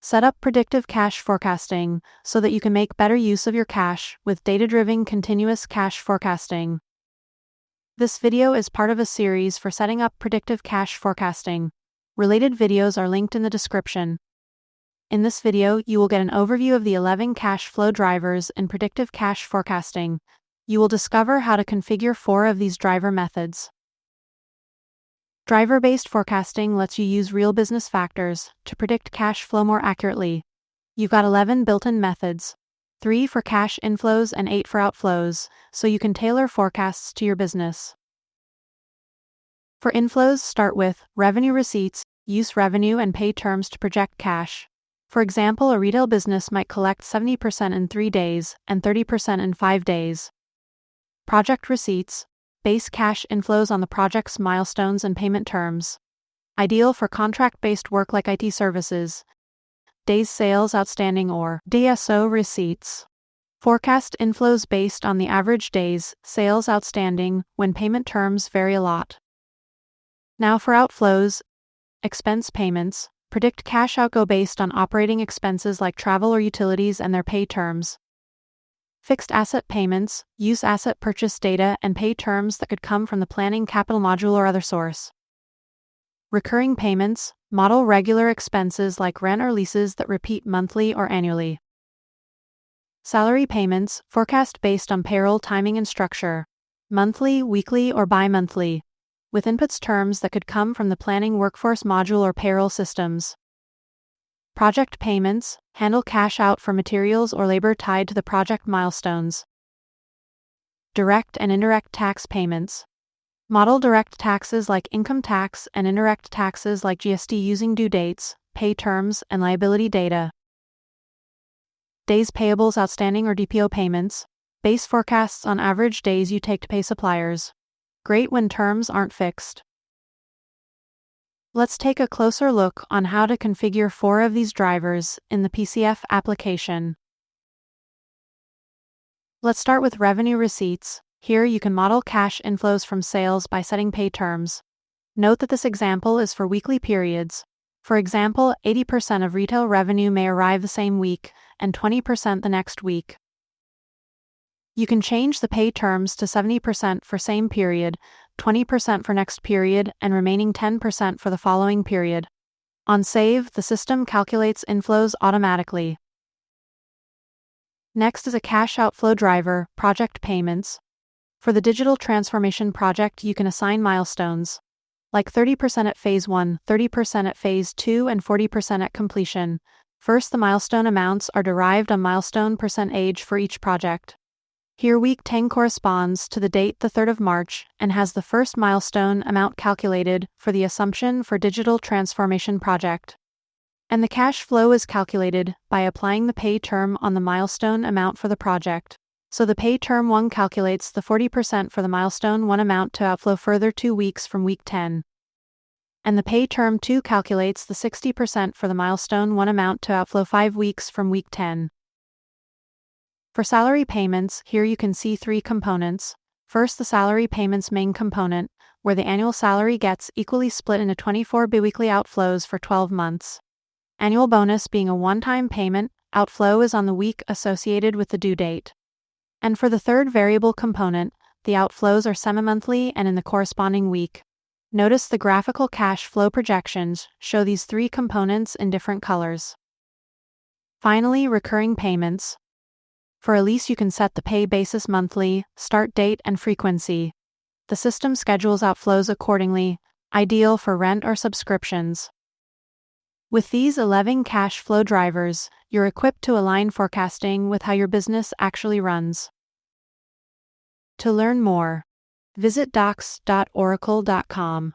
Set up predictive cash forecasting so that you can make better use of your cash with data-driven continuous cash forecasting. This video is part of a series for setting up predictive cash forecasting. Related videos are linked in the description. In this video, you will get an overview of the 11 cash flow drivers in predictive cash forecasting. You will discover how to configure 4 of these driver methods. Driver-based forecasting lets you use real business factors to predict cash flow more accurately. You've got 11 built-in methods, 3 for cash inflows and 8 for outflows, so you can tailor forecasts to your business. For inflows, start with revenue receipts. Use revenue and pay terms to project cash. For example, a retail business might collect 70% in 3 days and 30% in 5 days. Project receipts. Base cash inflows on the project's milestones and payment terms. Ideal for contract-based work like IT services. Days sales outstanding or DSO receipts. Forecast inflows based on the average days sales outstanding when payment terms vary a lot. Now for outflows. Expense payments. Predict cash outgo based on operating expenses like travel or utilities and their pay terms. Fixed asset payments. Use asset purchase data and pay terms that could come from the planning capital module or other source. Recurring payments. Model regular expenses like rent or leases that repeat monthly or annually. Salary payments. Forecast based on payroll timing and structure. Monthly, weekly, or bi-monthly. With inputs terms that could come from the planning workforce module or payroll systems. Project payments. Handle cash out for materials or labor tied to the project milestones. Direct and indirect tax payments. Model direct taxes like income tax and indirect taxes like GST using due dates, pay terms, and liability data. Days payables outstanding or DPO payments. Base forecasts on average days you take to pay suppliers. Great when terms aren't fixed. Let's take a closer look on how to configure 4 of these drivers in the PCF application. Let's start with revenue receipts. Here you can model cash inflows from sales by setting pay terms. Note that this example is for weekly periods. For example, 80% of retail revenue may arrive the same week and 20% the next week. You can change the pay terms to 70% for same period, 20% for next period, and remaining 10% for the following period. On save, the system calculates inflows automatically. Next is a cash outflow driver, project payments. For the digital transformation project, you can assign milestones, like 30% at phase 1, 30% at phase 2, and 40% at completion. First, the milestone amounts are derived on milestone percentage for each project. Here week 10 corresponds to the date the 3rd of March and has the first milestone amount calculated for the assumption for digital transformation project. And the cash flow is calculated by applying the pay term on the milestone amount for the project. So the pay term 1 calculates the 40% for the milestone 1 amount to outflow further 2 weeks from week 10. And the pay term 2 calculates the 60% for the milestone 1 amount to outflow 5 weeks from week 10. For salary payments, here you can see 3 components. First, the salary payments main component, where the annual salary gets equally split into 24 biweekly outflows for 12 months. Annual bonus being a one-time payment, outflow is on the week associated with the due date. And for the third variable component, the outflows are semi-monthly and in the corresponding week. Notice the graphical cash flow projections show these 3 components in different colors. Finally, recurring payments. For a lease, you can set the pay basis monthly, start date, and frequency. The system schedules outflows accordingly, ideal for rent or subscriptions. With these 11 cash flow drivers, you're equipped to align forecasting with how your business actually runs. To learn more, visit docs.oracle.com.